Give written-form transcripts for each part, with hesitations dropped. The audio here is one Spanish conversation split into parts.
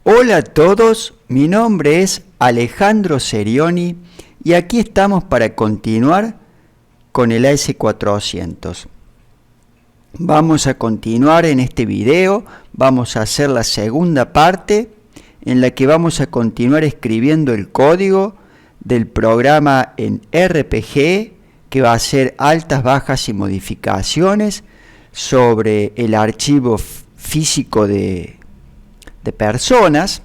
Hola a todos, mi nombre es Alejandro Serioni y aquí estamos para continuar con el AS400. Vamos a continuar en este video, vamos a hacer la segunda parte en la que vamos a continuar escribiendo el código del programa en RPG que va a hacer altas, bajas y modificaciones sobre el archivo físico de personas,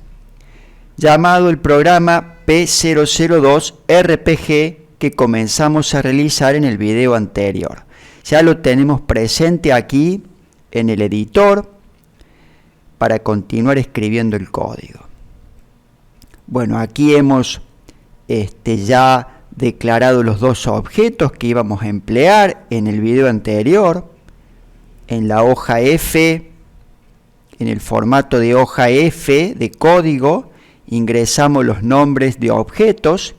llamado el programa P002 RPG que comenzamos a realizar en el video anterior. Ya lo tenemos presente aquí en el editor para continuar escribiendo el código. Bueno, aquí hemos ya declarado los dos objetos que íbamos a emplear en el video anterior. En la hoja F, en el formato de hoja F de código, ingresamos los nombres de objetos,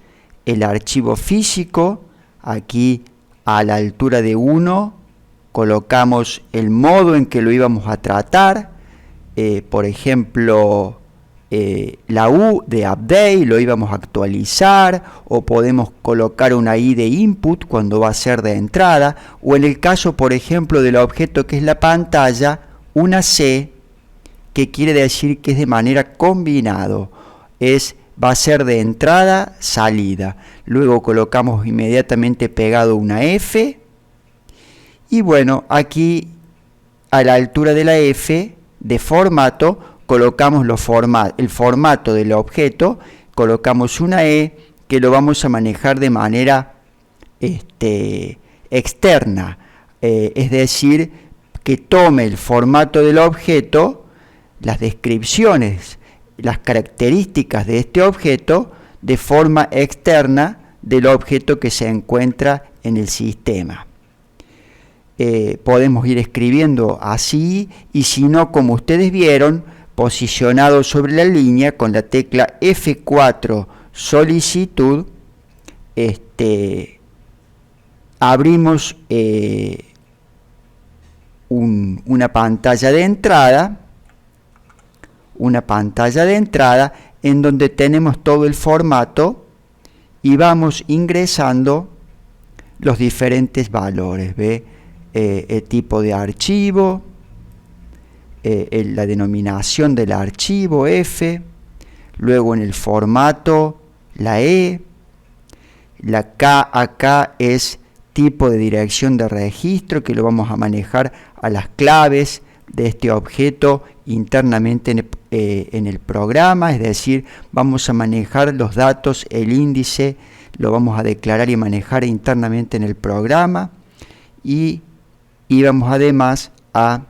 el archivo físico, aquí a la altura de 1 colocamos el modo en que lo íbamos a tratar, por ejemplo, la U de update lo íbamos a actualizar, o podemos colocar una I de input cuando va a ser de entrada, o en el caso, por ejemplo, del objeto que es la pantalla, una C, que quiere decir que es de manera combinado, va a ser de entrada, salida. Luego colocamos inmediatamente pegado una F, y bueno, aquí a la altura de la F de formato colocamos el formato del objeto, colocamos una E que lo vamos a manejar de manera externa, es decir, que tome el formato del objeto, las descripciones, las características de este objeto de forma externa del objeto que se encuentra en el sistema. Podemos ir escribiendo así, y si no, como ustedes vieron, posicionado sobre la línea con la tecla F4 solicitud, abrimos una pantalla de entrada, en donde tenemos todo el formato y vamos ingresando los diferentes valores. ¿Ve? El tipo de archivo, la denominación del archivo F, luego en el formato la E, la K acá es tipo de dirección de registro, que lo vamos a manejar a las claves de este objeto internamente en el programa, es decir, vamos a manejar los datos, el índice lo vamos a declarar y manejar internamente en el programa, y vamos además a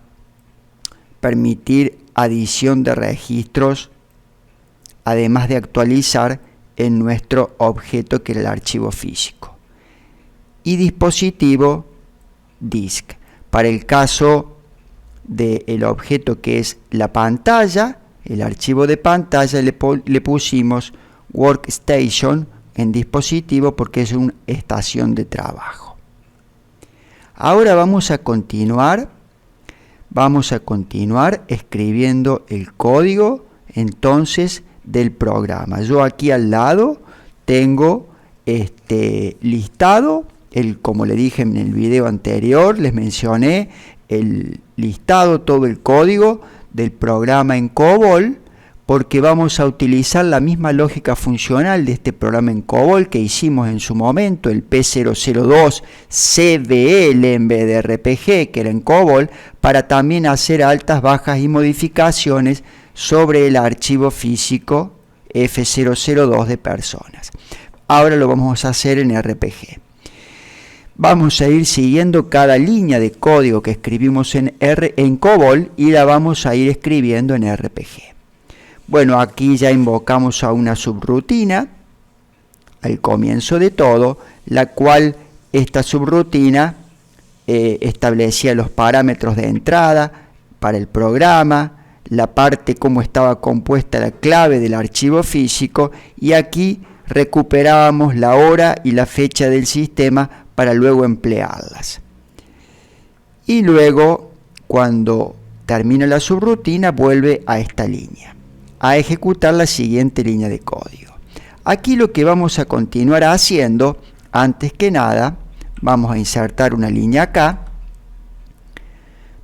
permitir adición de registros, además de actualizar en nuestro objeto que era el archivo físico. Y dispositivo disk. Para el caso del objeto que es la pantalla, el archivo de pantalla, le pusimos workstation en dispositivo porque es una estación de trabajo. Ahora vamos a continuar escribiendo el código entonces del programa. Yo aquí al lado tengo listado, como le dije en el video anterior, les mencioné el listado, todo el código del programa en COBOL, porque vamos a utilizar la misma lógica funcional de este programa en COBOL que hicimos en su momento, el P002 CBL en vez de RPG, que era en COBOL, para también hacer altas, bajas y modificaciones sobre el archivo físico F002 de personas. Ahora lo vamos a hacer en RPG. Vamos a ir siguiendo cada línea de código que escribimos en COBOL y la vamos a ir escribiendo en RPG. Bueno, aquí ya invocamos a una subrutina al comienzo de todo, la cual esta subrutina establecía los parámetros de entrada para el programa, la parte cómo estaba compuesta la clave del archivo físico, y aquí recuperábamos la hora y la fecha del sistema para luego emplearlas. Y luego, cuando termina la subrutina, vuelve a esta línea. a ejecutar la siguiente línea de código. Aquí lo que vamos a continuar haciendo, antes que nada, vamos a insertar una línea acá,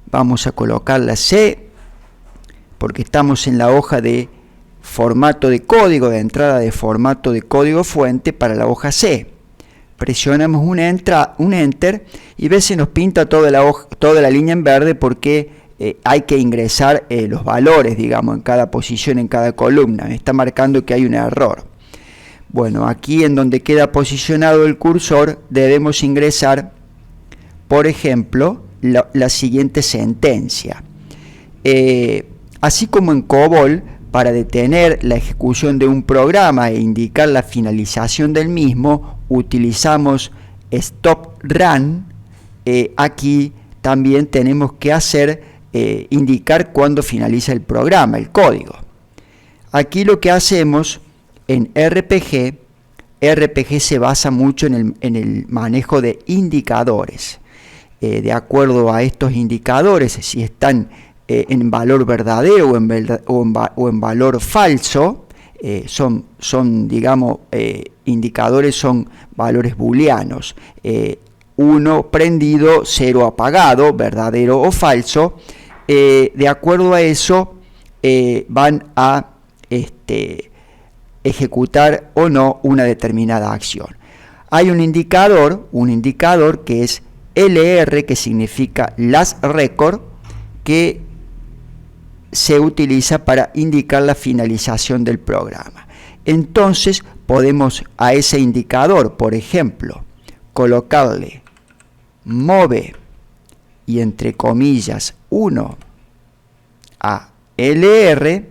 vamos a colocar la C, porque estamos en la hoja de formato de código, de entrada de formato de código fuente para la hoja C. Presionamos un Enter y ve se nos pinta toda la línea en verde porque hay que ingresar los valores, digamos, en cada posición, en cada columna. Me está marcando que hay un error. Bueno, aquí en donde queda posicionado el cursor debemos ingresar, por ejemplo, la siguiente sentencia. Así como en COBOL, para detener la ejecución de un programa e indicar la finalización del mismo, utilizamos stop run. Aquí también tenemos que indicar cuándo finaliza el programa, el código. Aquí lo que hacemos en RPG se basa mucho en el manejo de indicadores. De acuerdo a estos indicadores, si están en valor verdadero o en valor falso, digamos, indicadores son valores booleanos. 1 prendido, 0 apagado, verdadero o falso. De acuerdo a eso, van a ejecutar o no una determinada acción. Hay un indicador que es LR, que significa last record, que se utiliza para indicar la finalización del programa. Entonces podemos a ese indicador, por ejemplo, colocarle move y entre comillas 1 a LR,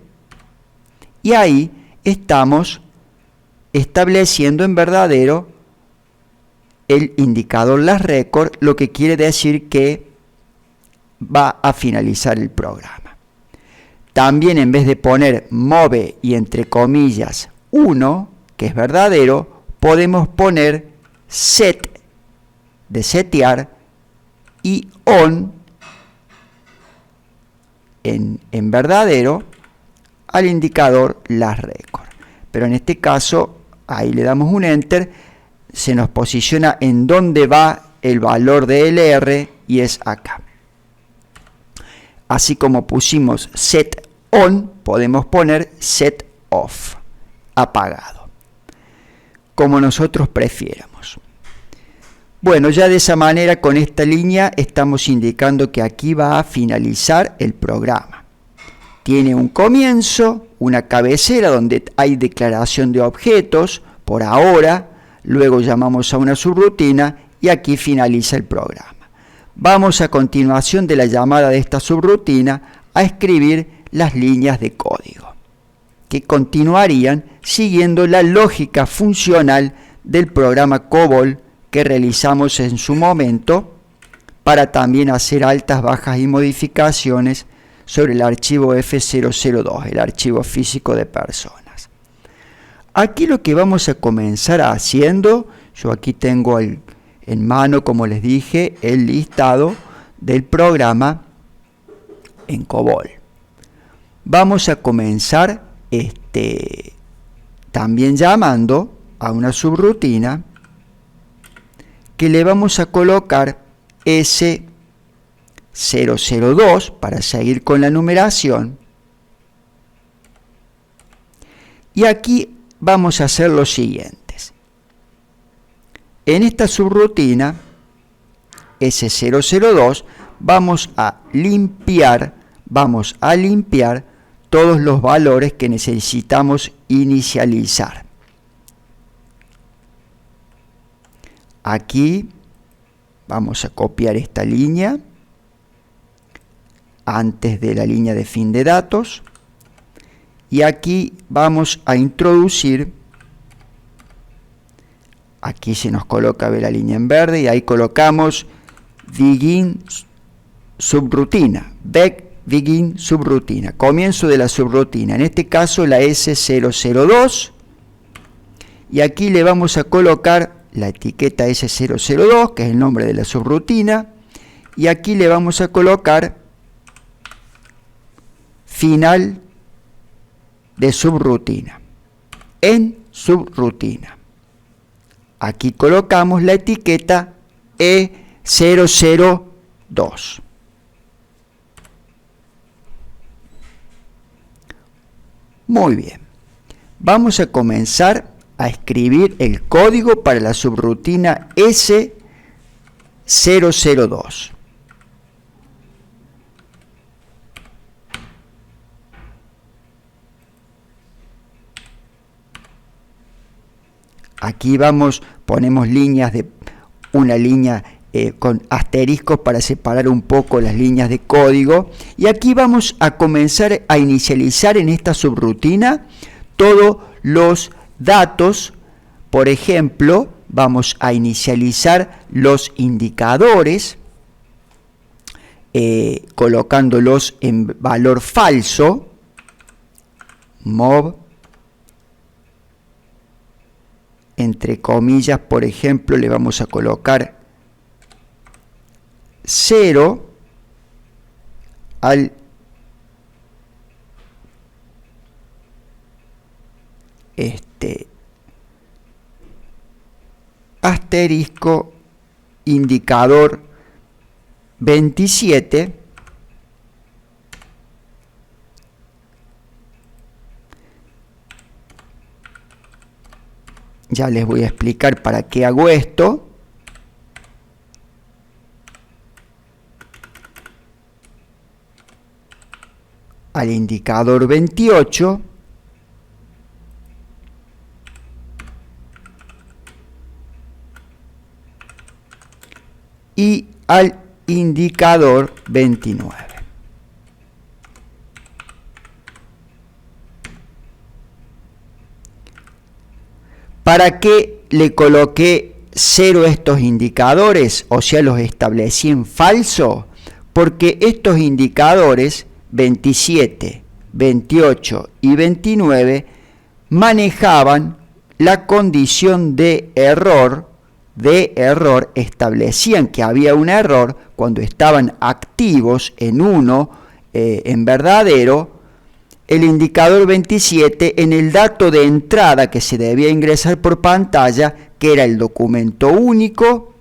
y ahí estamos estableciendo en verdadero el indicador last record, lo que quiere decir que va a finalizar el programa. También en vez de poner move y entre comillas 1, que es verdadero, podemos poner set, de setear, y on, en verdadero, al indicador last record. Pero en este caso, ahí le damos un enter, se nos posiciona en donde va el valor de LR y es acá. Así como pusimos set on, podemos poner set off, apagado, como nosotros prefiéramos. Bueno, ya de esa manera, con esta línea, estamos indicando que aquí va a finalizar el programa. Tiene un comienzo, una cabecera donde hay declaración de objetos, por ahora, luego llamamos a una subrutina y aquí finaliza el programa. Vamos a continuación de la llamada de esta subrutina a escribir las líneas de código, que continuarían siguiendo la lógica funcional del programa COBOL que realizamos en su momento para también hacer altas, bajas y modificaciones sobre el archivo F002, el archivo físico de personas. Aquí lo que vamos a comenzar haciendo, yo aquí tengo en mano, como les dije, el listado del programa en COBOL. Vamos a comenzar también llamando a una subrutina que le vamos a colocar S002 para seguir con la numeración. Y aquí vamos a hacer los siguientes. En esta subrutina S002 vamos a limpiar todos los valores que necesitamos inicializar. Aquí vamos a copiar esta línea antes de la línea de fin de datos y aquí vamos a introducir, aquí se nos coloca la línea en verde y ahí colocamos begin subrutina, begin subrutina, comienzo de la subrutina, en este caso la S002, y aquí le vamos a colocar la etiqueta S002, que es el nombre de la subrutina, y aquí le vamos a colocar final de subrutina. En subrutina. Aquí colocamos la etiqueta E002. Muy bien. Vamos a comenzar a escribir el código para la subrutina S002. Aquí ponemos líneas de una línea con asteriscos para separar un poco las líneas de código. Y aquí vamos a comenzar a inicializar en esta subrutina todos los datos. Por ejemplo, vamos a inicializar los indicadores, colocándolos en valor falso, mov, entre comillas, por ejemplo, le vamos a colocar 0 al asterisco indicador 27 . Ya les voy a explicar para qué hago esto. Al indicador 28 y al indicador 29. ¿Para qué le coloqué 0 a estos indicadores? O sea, los establecí en falso, porque estos indicadores 27, 28 y 29 manejaban la condición de error, establecían que había un error cuando estaban activos en en verdadero. El indicador 27 en el dato de entrada que se debía ingresar por pantalla, que era el documento único,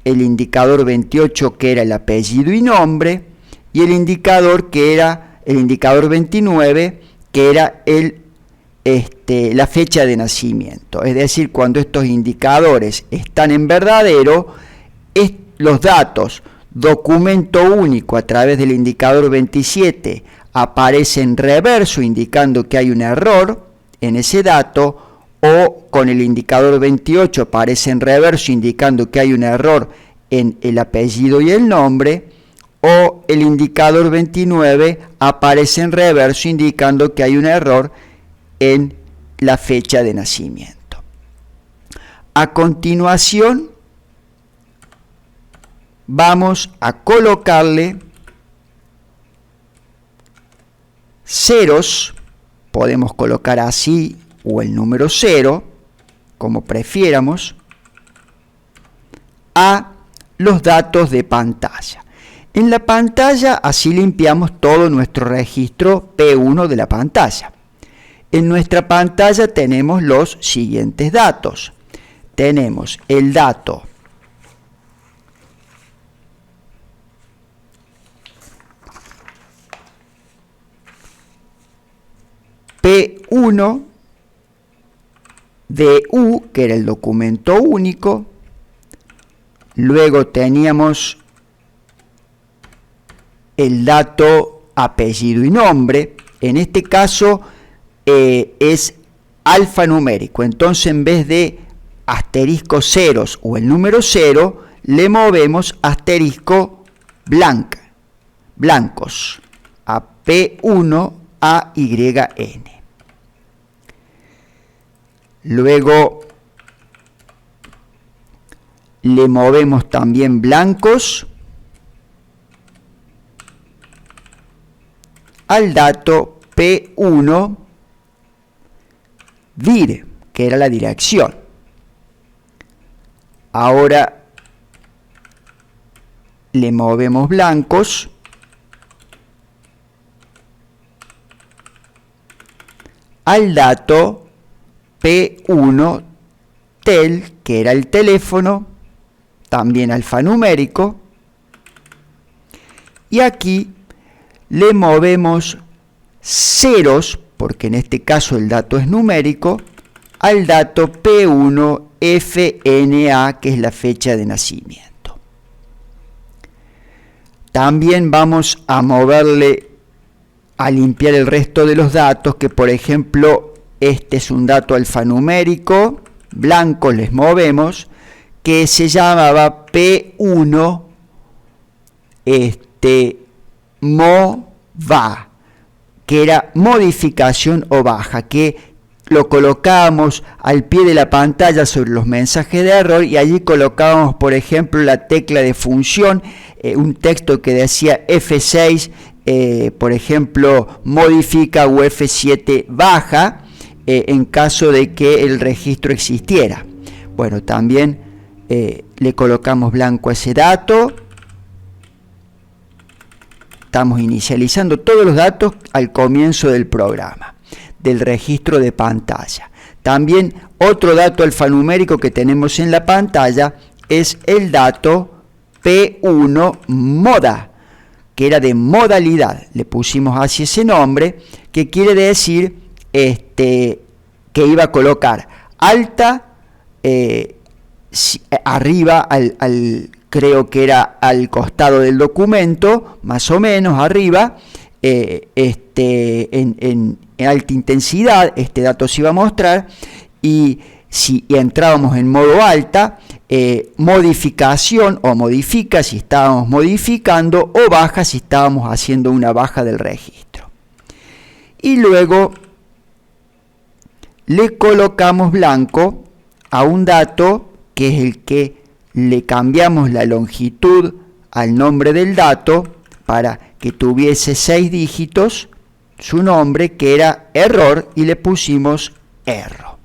el indicador 28 que era el apellido y nombre, y el indicador 29 que era la fecha de nacimiento. Es decir, cuando estos indicadores están en verdadero, los datos documento único a través del indicador 27 aparece en reverso indicando que hay un error en ese dato, o con el indicador 28 aparece en reverso indicando que hay un error en el apellido y el nombre, o el indicador 29 aparece en reverso indicando que hay un error en la fecha de nacimiento. A continuación vamos a colocarle ceros, podemos colocar así o el número 0, como prefiéramos, a los datos de pantalla. En la pantalla así limpiamos todo nuestro registro P1 de la pantalla. En nuestra pantalla tenemos los siguientes datos. Tenemos el dato P1 de U, que era el documento único. Luego teníamos el dato apellido y nombre. En este caso es alfanumérico. Entonces, en vez de asterisco ceros o el número 0, le movemos asterisco blancos a P1 a YN. Luego le movemos también blancos al dato P1 dir, que era la dirección. Ahora le movemos blancos al dato P1 tel, que era el teléfono, también alfanumérico, y aquí le movemos ceros, porque en este caso el dato es numérico, al dato P1FNA, que es la fecha de nacimiento. También vamos a moverle, a limpiar el resto de los datos, que por ejemplo, este es un dato alfanumérico, blanco les movemos, que se llamaba P1 MOVA, que era modificación o baja, que lo colocábamos al pie de la pantalla sobre los mensajes de error y allí colocábamos, por ejemplo, la tecla de función, un texto que decía F6, por ejemplo, modifica o F7 baja, en caso de que el registro existiera. Bueno, también le colocamos blanco a ese dato. Estamos inicializando todos los datos al comienzo del programa, del registro de pantalla. También otro dato alfanumérico que tenemos en la pantalla es el dato P1 moda, que era de modalidad. Le pusimos así ese nombre, que quiere decir que iba a colocar alta arriba creo que era al costado del documento, más o menos arriba, en alta intensidad, este dato se iba a mostrar, y si entrábamos en modo alta, modificación o modifica si estábamos modificando, o baja si estábamos haciendo una baja del registro. Y luego le colocamos blanco a un dato que es el que le cambiamos la longitud al nombre del dato para que tuviese 6 dígitos, su nombre, que era error, y le pusimos error,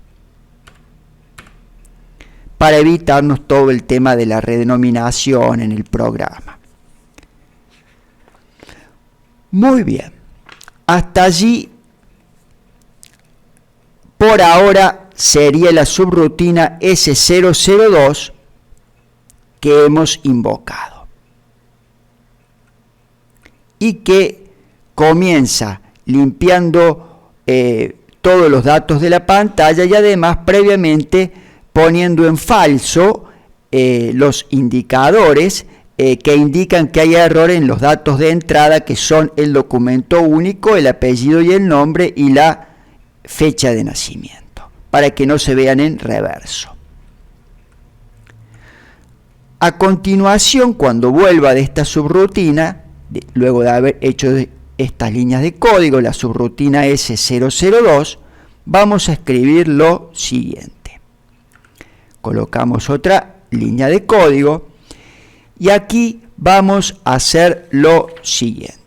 para evitarnos todo el tema de la redenominación en el programa. Muy bien, hasta allí por ahora sería la subrutina S002 que hemos invocado y que comienza limpiando todos los datos de la pantalla y además previamente poniendo en falso los indicadores que indican que hay error en los datos de entrada, que son el documento único, el apellido y el nombre y la fecha de nacimiento, para que no se vean en reverso. A continuación, cuando vuelva de esta subrutina, luego de haber hecho estas líneas de código, la subrutina S002, vamos a escribir lo siguiente. Colocamos otra línea de código y aquí vamos a hacer lo siguiente.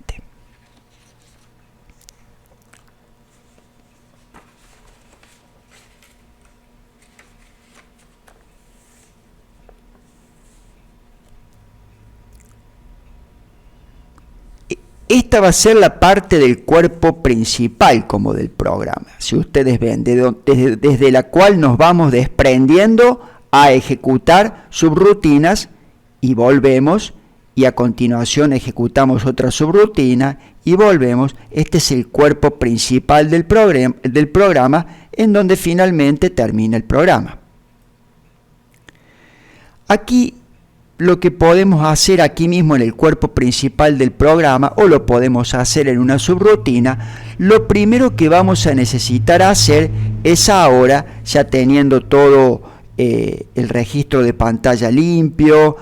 Esta va a ser la parte del cuerpo principal como del programa, si ustedes ven, desde la cual nos vamos desprendiendo a ejecutar subrutinas y volvemos, y a continuación ejecutamos otra subrutina y volvemos. Este es el cuerpo principal del programa, en donde finalmente termina el programa. Aquí lo que podemos hacer aquí mismo en el cuerpo principal del programa, o lo podemos hacer en una subrutina, lo primero que vamos a necesitar hacer es ahora, ya teniendo todo el registro de pantalla limpio,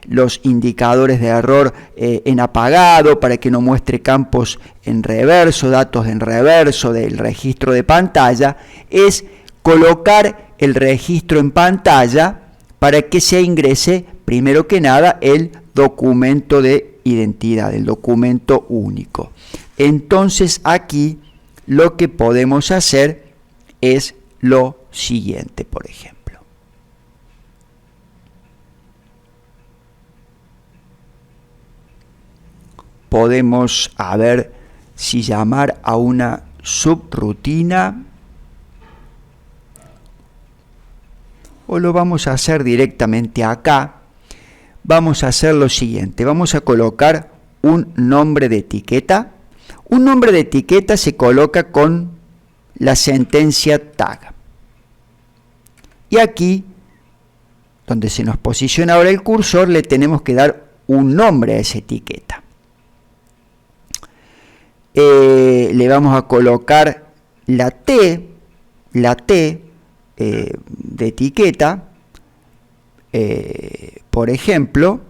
los indicadores de error en apagado para que no muestre campos en reverso, datos en reverso del registro de pantalla, es colocar el registro en pantalla para que se ingrese primero que nada el documento de identidad, el documento único. Entonces aquí lo que podemos hacer es lo siguiente, por ejemplo. Podemos, a ver si llamar a una subrutina, o lo vamos a hacer directamente acá. Vamos a hacer lo siguiente, vamos a colocar un nombre de etiqueta. Un nombre de etiqueta se coloca con la sentencia tag. Y aquí, donde se nos posiciona ahora el cursor, le tenemos que dar un nombre a esa etiqueta. Le vamos a colocar la T de etiqueta, por ejemplo,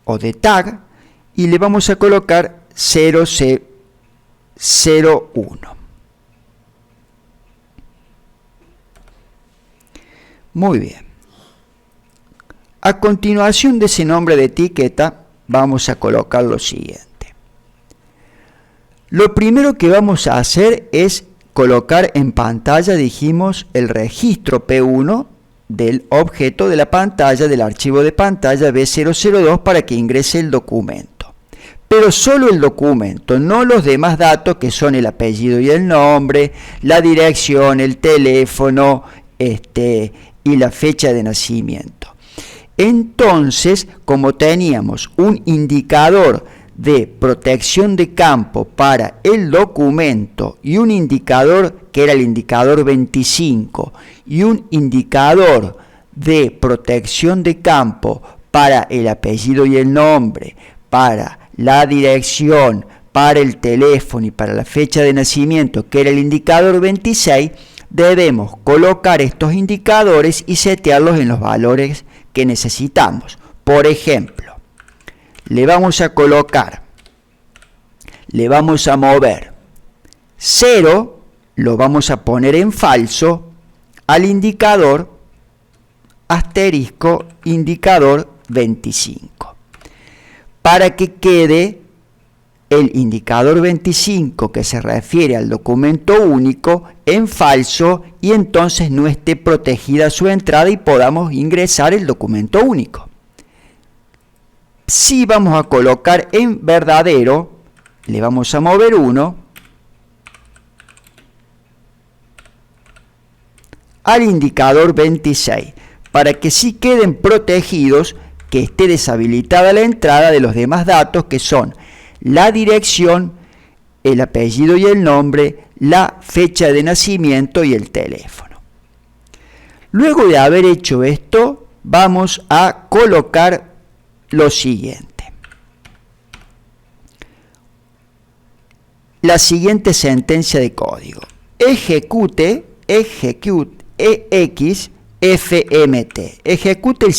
o de tag, y le vamos a colocar 0C01. Muy bien. A continuación de ese nombre de etiqueta, vamos a colocar lo siguiente. Lo primero que vamos a hacer es colocar en pantalla, dijimos, el registro P1 del objeto de la pantalla, del archivo de pantalla B002 para que ingrese el documento. Pero solo el documento, no los demás datos que son el apellido y el nombre, la dirección, el teléfono y la fecha de nacimiento. Entonces, como teníamos un indicador de protección de campo para el documento y un indicador que era el indicador 25 y un indicador de protección de campo para el apellido y el nombre, para la dirección, para el teléfono y para la fecha de nacimiento, que era el indicador 26, debemos colocar estos indicadores y setearlos en los valores que necesitamos. Por ejemplo, le vamos a mover 0, lo vamos a poner en falso al indicador asterisco indicador 25, para que quede el indicador 25 que se refiere al documento único en falso y entonces no esté protegida su entrada y podamos ingresar el documento único. Si vamos a colocar en verdadero, le vamos a mover 1 al indicador 26 para que sí queden protegidos, que esté deshabilitada la entrada de los demás datos que son la dirección, el apellido y el nombre, la fecha de nacimiento y el teléfono. Luego de haber hecho esto, vamos a colocar lo siguiente. La siguiente sentencia de código. Execute EX FMT. Ejecute el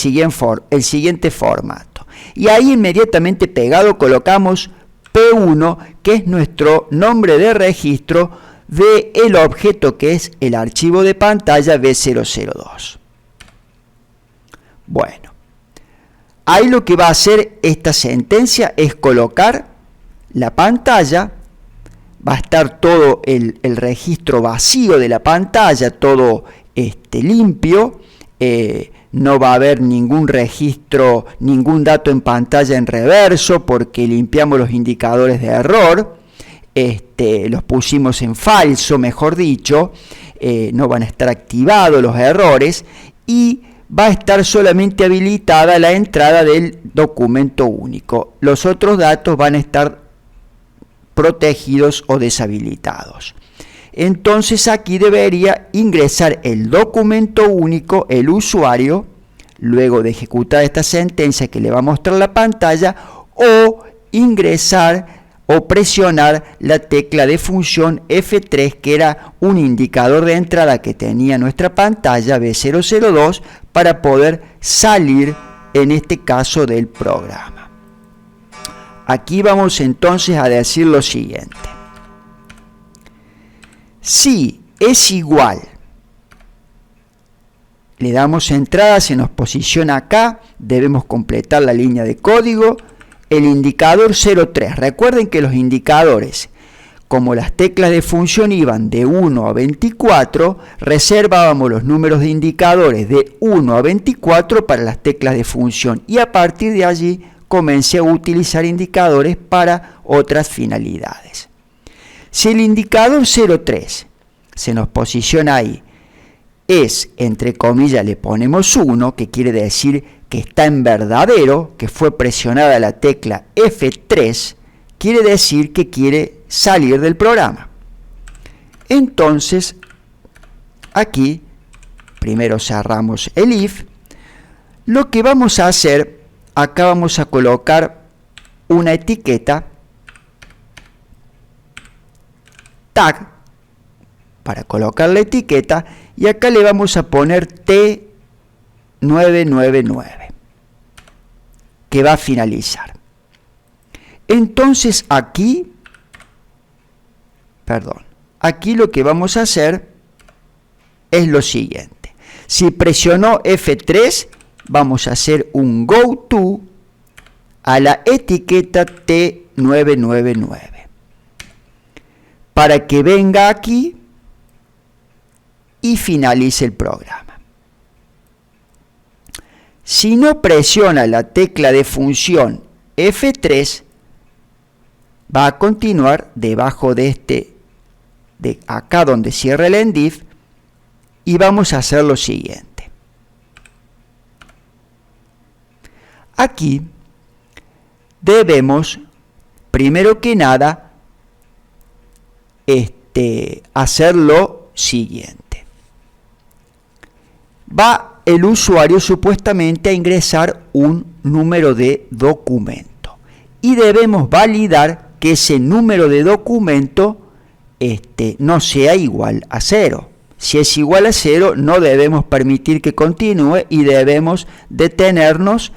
siguiente formato. Y ahí inmediatamente pegado colocamos P1, que es nuestro nombre de registro del objeto que es el archivo de pantalla B002. Bueno, ahí lo que va a hacer esta sentencia es colocar la pantalla, va a estar todo el registro vacío de la pantalla, todo limpio, no va a haber ningún registro, ningún dato en pantalla en reverso porque limpiamos los indicadores de error, los pusimos en falso, mejor dicho, no van a estar activados los errores y va a estar solamente habilitada la entrada del documento único. Los otros datos van a estar protegidos o deshabilitados. Entonces aquí debería ingresar el documento único, el usuario, luego de ejecutar esta sentencia que le va a mostrar la pantalla, o ingresar o presionar la tecla de función F3, que era un indicador de entrada que tenía nuestra pantalla B002 para poder salir, en este caso, del programa. Aquí vamos entonces a decir lo siguiente. Si es igual, le damos entrada, se nos posiciona acá, debemos completar la línea de código, el indicador 03. Recuerden que los indicadores, como las teclas de función iban de 1 a 24, reservábamos los números de indicadores de 1 a 24 para las teclas de función y a partir de allí comencé a utilizar indicadores para otras finalidades. Si el indicador 0,3 se nos posiciona ahí, es, entre comillas, le ponemos 1, que quiere decir que está en verdadero, que fue presionada la tecla F3, quiere decir que quiere salir del programa. Entonces, aquí, primero cerramos el if. Lo que vamos a hacer, acá vamos a colocar una etiqueta, tag, para colocar la etiqueta, y acá le vamos a poner T999, que va a finalizar. Entonces aquí lo que vamos a hacer es lo siguiente. Si presionó F3, vamos a hacer un go to a la etiqueta T999 para que venga aquí y finalice el programa. Si no presiona la tecla de función F3, va a continuar debajo de acá donde cierra el endif, y vamos a hacer lo siguiente. Aquí debemos, primero que nada, hacer lo siguiente. Va el usuario supuestamente a ingresar un número de documento y debemos validar que ese número de documento no sea igual a 0. Si es igual a 0, no debemos permitir que continúe y debemos detenernos,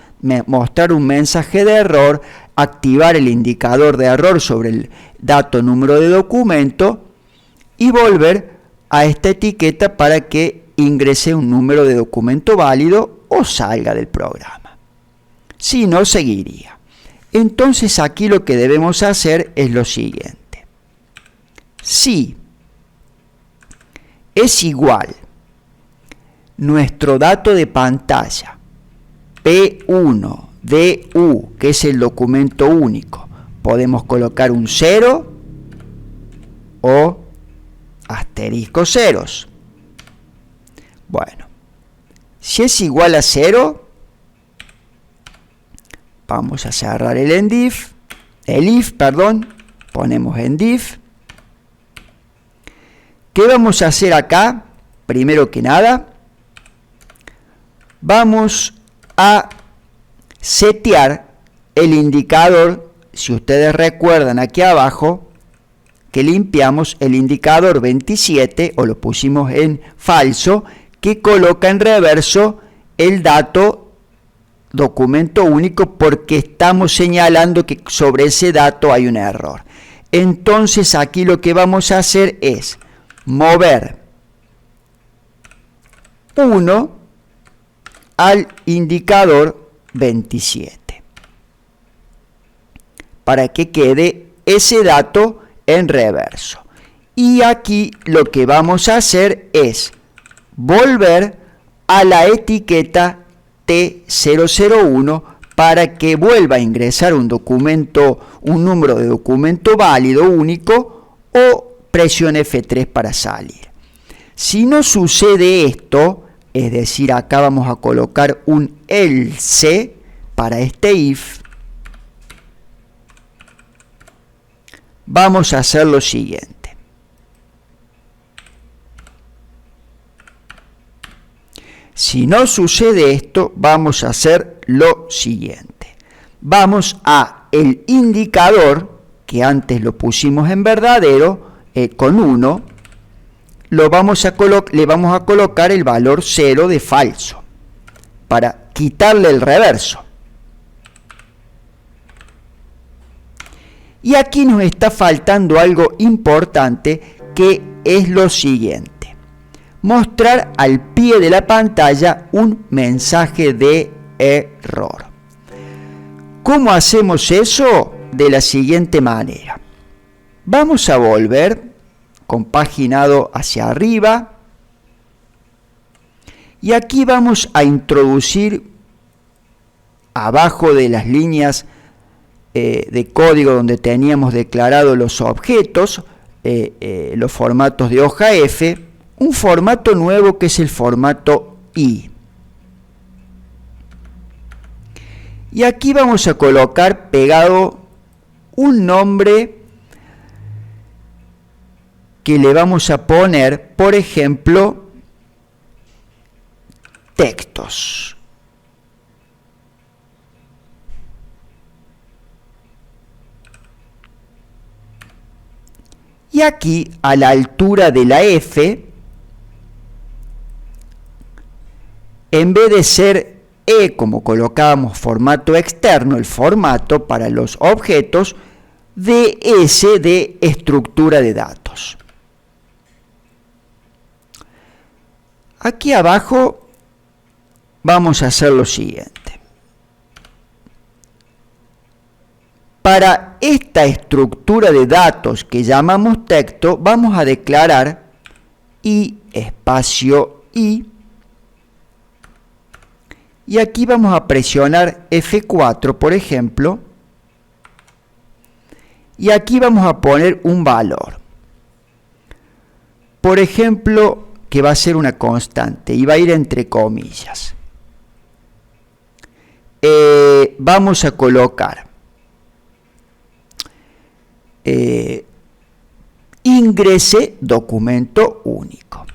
mostrar un mensaje de error, activar el indicador de error sobre el dato número de documento y volver a esta etiqueta para que ingrese un número de documento válido o salga del programa. Si no, seguiría. Entonces aquí lo que debemos hacer es lo siguiente. Si es igual nuestro dato de pantalla P1DU, que es el documento único, podemos colocar un 0 o asterisco ceros. Bueno, si es igual a 0, vamos a cerrar el if, ponemos endif. ¿Qué vamos a hacer acá? Primero que nada, vamos a setear el indicador. Si ustedes recuerdan aquí abajo, que limpiamos el indicador 27, o lo pusimos en falso, que coloca en reverso el dato documento único, porque estamos señalando que sobre ese dato hay un error. Entonces aquí lo que vamos a hacer es mover 1 al indicador 27 para que quede ese dato en reverso. Y aquí lo que vamos a hacer es volver a la etiqueta T001 para que vuelva a ingresar un número de documento válido único, o presione F3 para salir. Si no sucede esto, es decir, acá vamos a colocar un else para este if, vamos a hacer lo siguiente. Si no sucede esto, vamos a hacer lo siguiente. Vamos a el indicador, que antes lo pusimos en verdadero, con 1, le vamos a colocar el valor 0 de falso, para quitarle el reverso. Y aquí nos está faltando algo importante, que es lo siguiente: mostrar al pie de la pantalla un mensaje de error. ¿Cómo hacemos eso? De la siguiente manera. Vamos a volver compaginado hacia arriba y aquí vamos a introducir abajo de las líneas de código donde teníamos declarado los objetos, los formatos de hoja F, un formato nuevo que es el formato I. Y aquí vamos a colocar pegado un nombre que le vamos a poner, por ejemplo, textos. Y aquí, a la altura de la F, en vez de ser E, como colocábamos formato externo, el formato para los objetos, DS de estructura de datos. Aquí abajo vamos a hacer lo siguiente. Para esta estructura de datos que llamamos texto, vamos a declarar I espacio I. Y aquí vamos a presionar F4, por ejemplo. Y aquí vamos a poner un valor. Por ejemplo, que va a ser una constante y va a ir entre comillas. Vamos a colocar ingrese documento único.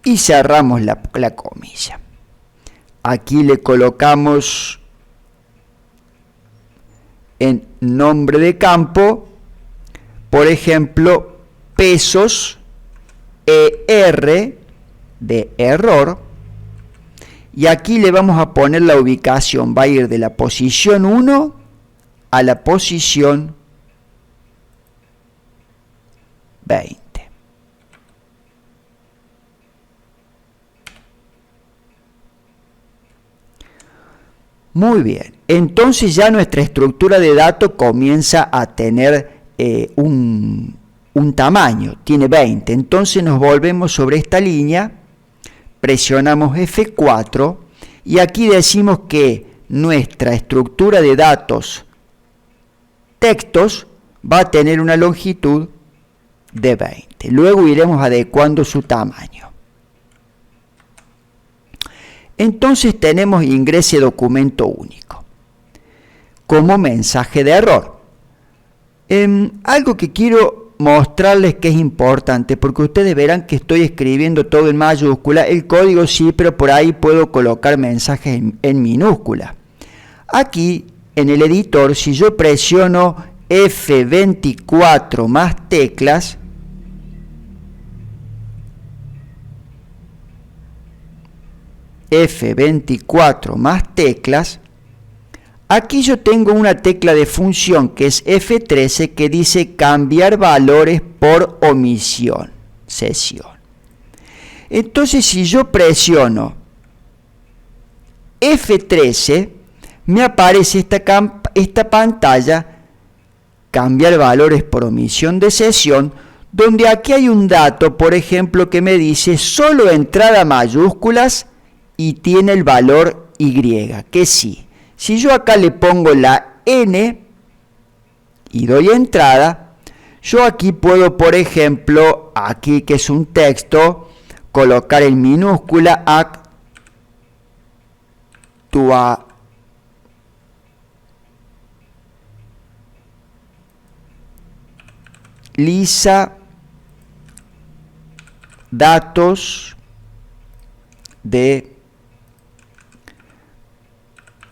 Y cerramos la comilla. Aquí le colocamos en nombre de campo, por ejemplo, pesos ER de error, y aquí le vamos a poner la ubicación, va a ir de la posición 1 a la posición 20. Muy bien, entonces ya nuestra estructura de datos comienza a tener un tamaño, tiene 20. Entonces nos volvemos sobre esta línea, presionamos F4 y aquí decimos que nuestra estructura de datos textos va a tener una longitud de 20. Luego iremos adecuando su tamaño. Entonces tenemos ingrese documento único como mensaje de error. Algo que quiero mostrarles que es importante, porque ustedes verán que estoy escribiendo todo en mayúscula, el código sí, pero por ahí puedo colocar mensajes en minúscula. Aquí en el editor, si yo presiono F24 más teclas, F24 más teclas, aquí yo tengo una tecla de función que es F13 que dice cambiar valores por omisión, sesión. Entonces si yo presiono F13, me aparece esta pantalla, cambiar valores por omisión de sesión, donde aquí hay un dato, por ejemplo, que me dice solo entrada mayúsculas y tiene el valor Y, que sí. Si yo acá le pongo la N y doy entrada, yo aquí puedo, por ejemplo, aquí que es un texto, colocar en minúscula actualiza datos de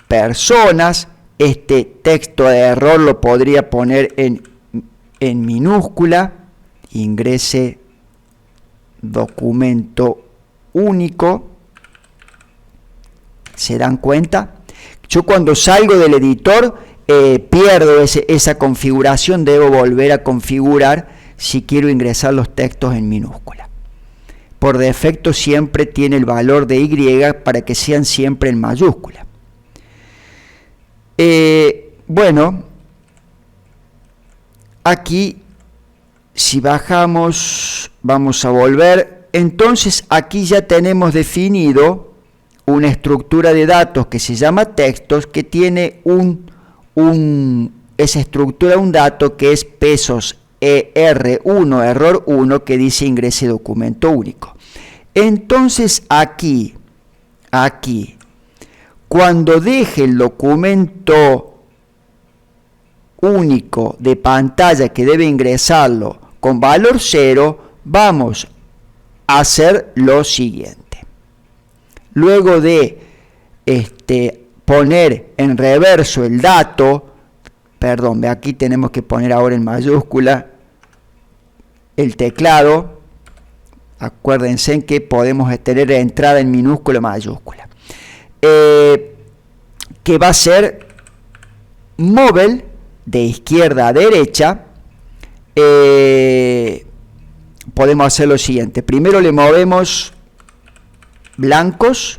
personas. Este texto de error lo podría poner en minúscula, ingrese documento único. ¿Se dan cuenta? Yo cuando salgo del editor pierdo esa configuración, debo volver a configurar si quiero ingresar los textos en minúscula. Por defecto siempre tiene el valor de Y para que sean siempre en mayúscula. Bueno, aquí Si bajamos, vamos a volver. Entonces aquí ya tenemos definido una estructura de datos que se llama textos, que tiene esa estructura, un dato que es pesos ER1, error 1, que dice ingrese documento único. Entonces aquí, cuando deje el documento único de pantalla que debe ingresarlo con valor 0, vamos a hacer lo siguiente. Luego de poner en reverso el dato, perdón, aquí tenemos que poner ahora en mayúscula el teclado. Acuérdense en que podemos tener entrada en minúscula o mayúscula. Que va a ser móvil de izquierda a derecha. Podemos hacer lo siguiente. Primero le movemos blancos.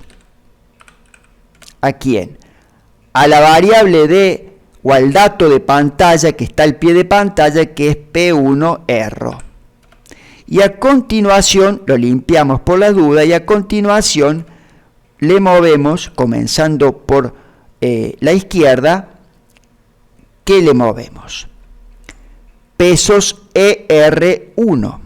¿A quién? A la variable de o al dato de pantalla que está al pie de pantalla, que es P1 erro. Y a continuación lo limpiamos por la duda, y a continuación le movemos, comenzando por la izquierda, ¿qué le movemos? Pesos ER1.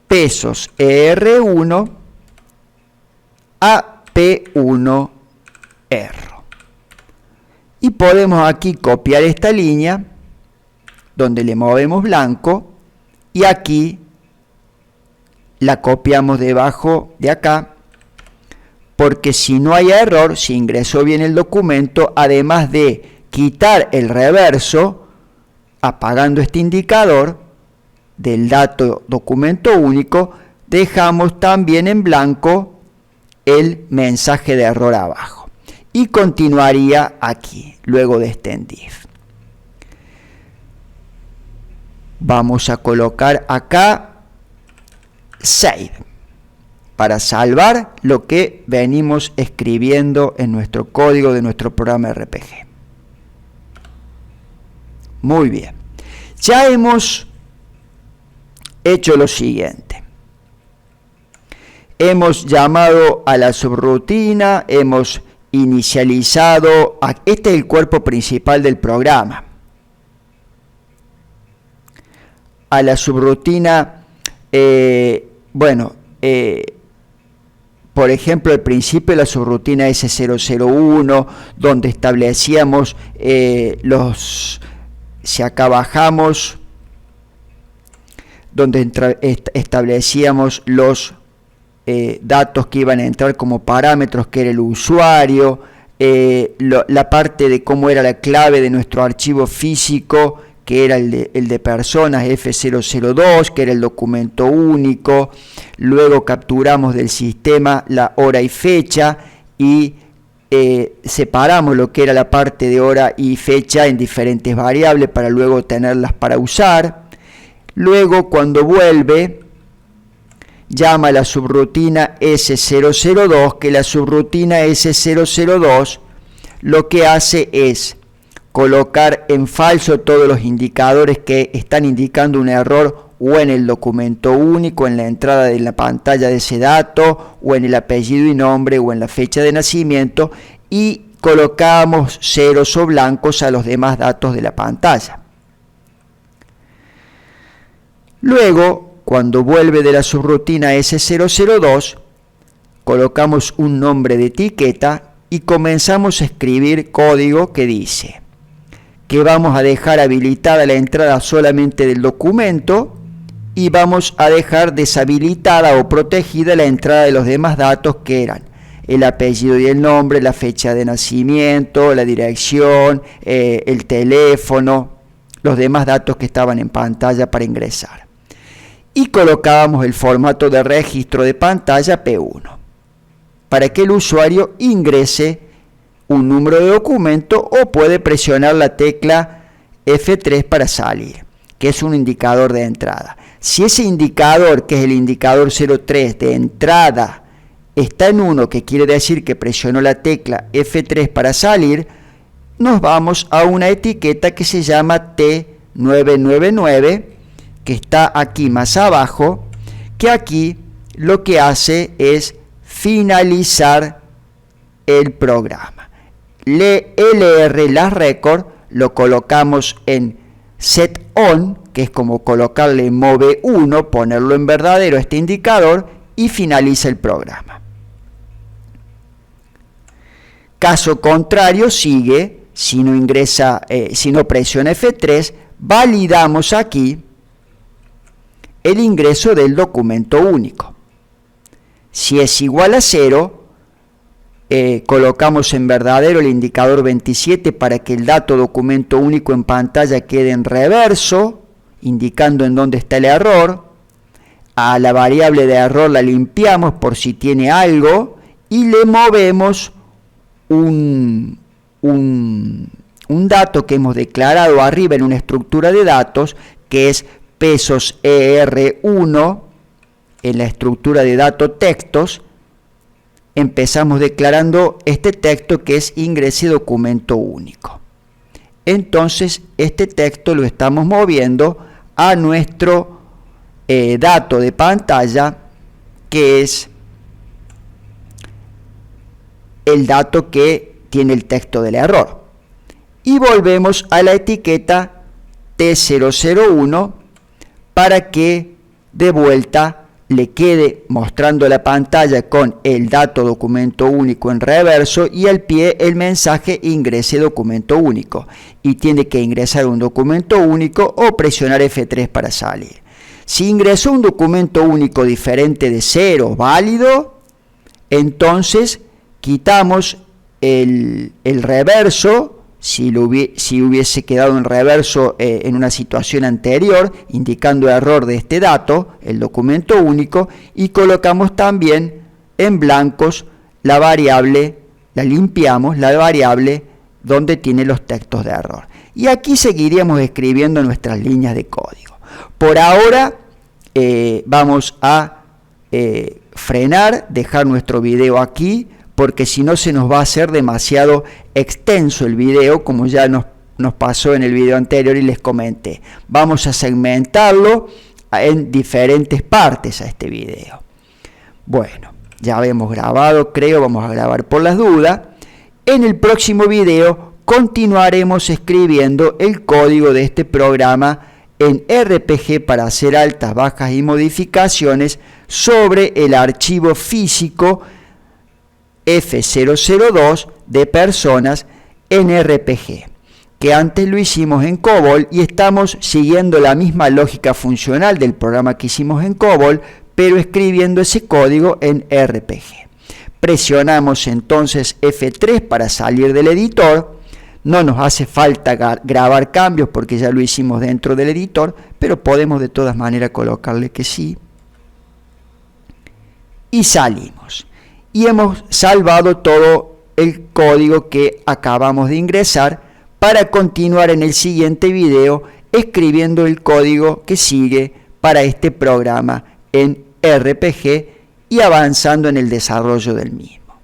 Pesos ER1 a P1 erro. Y podemos aquí copiar esta línea donde le movemos blanco, y aquí la copiamos debajo de acá, porque si no hay error, si ingresó bien el documento, además de quitar el reverso, apagando este indicador del dato documento único, dejamos también en blanco el mensaje de error abajo. Y continuaría aquí, luego de este if. Vamos a colocar acá save para salvar lo que venimos escribiendo en nuestro código de nuestro programa RPG. Muy bien. Ya hemos hecho lo siguiente. Hemos llamado a la subrutina, hemos inicializado. Este es el cuerpo principal del programa. A la subrutina, por ejemplo, al principio de la subrutina S001, donde establecíamos si acá bajamos, donde establecíamos los datos que iban a entrar como parámetros, que era el usuario, la parte de cómo era la clave de nuestro archivo físico, que era el de personas F002, que era el documento único. Luego capturamos del sistema la hora y fecha y separamos lo que era la parte de hora y fecha en diferentes variables para luego tenerlas para usar. Luego, cuando vuelve, llama a la subrutina S002, que la subrutina S002 lo que hace es colocar en falso todos los indicadores que están indicando un error o en el documento único, en la entrada de la pantalla de ese dato, o en el apellido y nombre, o en la fecha de nacimiento, y colocamos ceros o blancos a los demás datos de la pantalla. Luego, cuando vuelve de la subrutina S002, colocamos un nombre de etiqueta y comenzamos a escribir código que dice que vamos a dejar habilitada la entrada solamente del documento y vamos a dejar deshabilitada o protegida la entrada de los demás datos, que eran el apellido y el nombre, la fecha de nacimiento, la dirección, el teléfono, los demás datos que estaban en pantalla para ingresar. Y colocábamos el formato de registro de pantalla P1 para que el usuario ingrese un número de documento, o puede presionar la tecla F3 para salir, que es un indicador de entrada. Si ese indicador, que es el indicador 03 de entrada, está en 1, que quiere decir que presionó la tecla F3 para salir, nos vamos a una etiqueta que se llama T999, que está aquí más abajo, que aquí lo que hace es finalizar el programa. LR Last Record lo colocamos en Set On, que es como colocarle Move 1, ponerlo en verdadero a este indicador y finaliza el programa. Caso contrario, sigue, si no presiona F3, validamos aquí el ingreso del documento único. Si es igual a 0, colocamos en verdadero el indicador 27 para que el dato documento único en pantalla quede en reverso, indicando en dónde está el error. A la variable de error la limpiamos por si tiene algo y le movemos un dato que hemos declarado arriba en una estructura de datos, que es pesos ER1 en la estructura de datos textos. Empezamos declarando este texto que es ingrese documento único. Entonces este texto lo estamos moviendo a nuestro dato de pantalla, que es el dato que tiene el texto del error. Y volvemos a la etiqueta T001 para que de vuelta le quede mostrando la pantalla con el dato documento único en reverso y al pie el mensaje ingrese documento único. Y tiene que ingresar un documento único o presionar F3 para salir. Si ingresó un documento único diferente de 0 válido, entonces quitamos el reverso. Si hubiese quedado en reverso en una situación anterior, indicando error de este dato, el documento único, y colocamos también en blancos la variable, la limpiamos, la variable donde tiene los textos de error. Y aquí seguiríamos escribiendo nuestras líneas de código. Por ahora vamos a frenar, dejar nuestro video aquí, porque si no se nos va a hacer demasiado extenso el video, como ya nos pasó en el video anterior y les comenté. Vamos a segmentarlo en diferentes partes a este video. Bueno, ya habíamos grabado, creo, vamos a grabar por las dudas. En el próximo video continuaremos escribiendo el código de este programa en RPG para hacer altas, bajas y modificaciones sobre el archivo físico F002 de personas en RPG, que antes lo hicimos en COBOL y estamos siguiendo la misma lógica funcional del programa que hicimos en COBOL, pero escribiendo ese código en RPG. Presionamos entonces F3 para salir del editor. No nos hace falta grabar cambios porque ya lo hicimos dentro del editor, pero podemos de todas maneras colocarle que sí. Y salimos. Y hemos salvado todo el código que acabamos de ingresar para continuar en el siguiente video escribiendo el código que sigue para este programa en RPG y avanzando en el desarrollo del mismo.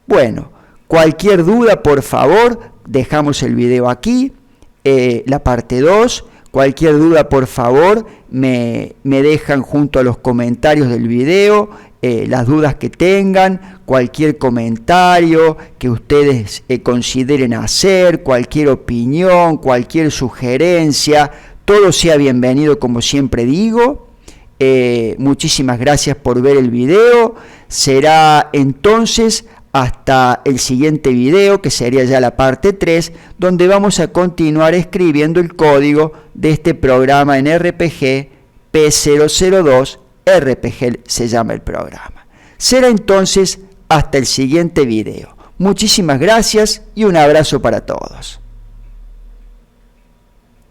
Bueno, cualquier duda, por favor, dejamos el video aquí, la parte 2. Cualquier duda, por favor, me dejan junto a los comentarios del video, las dudas que tengan, cualquier comentario que ustedes consideren hacer, cualquier opinión, cualquier sugerencia, todo sea bienvenido, como siempre digo. Muchísimas gracias por ver el video. Será entonces hasta el siguiente video, que sería ya la parte 3, donde vamos a continuar escribiendo el código de este programa en RPG P002. RPG se llama el programa. Será entonces hasta el siguiente video. Muchísimas gracias y un abrazo para todos.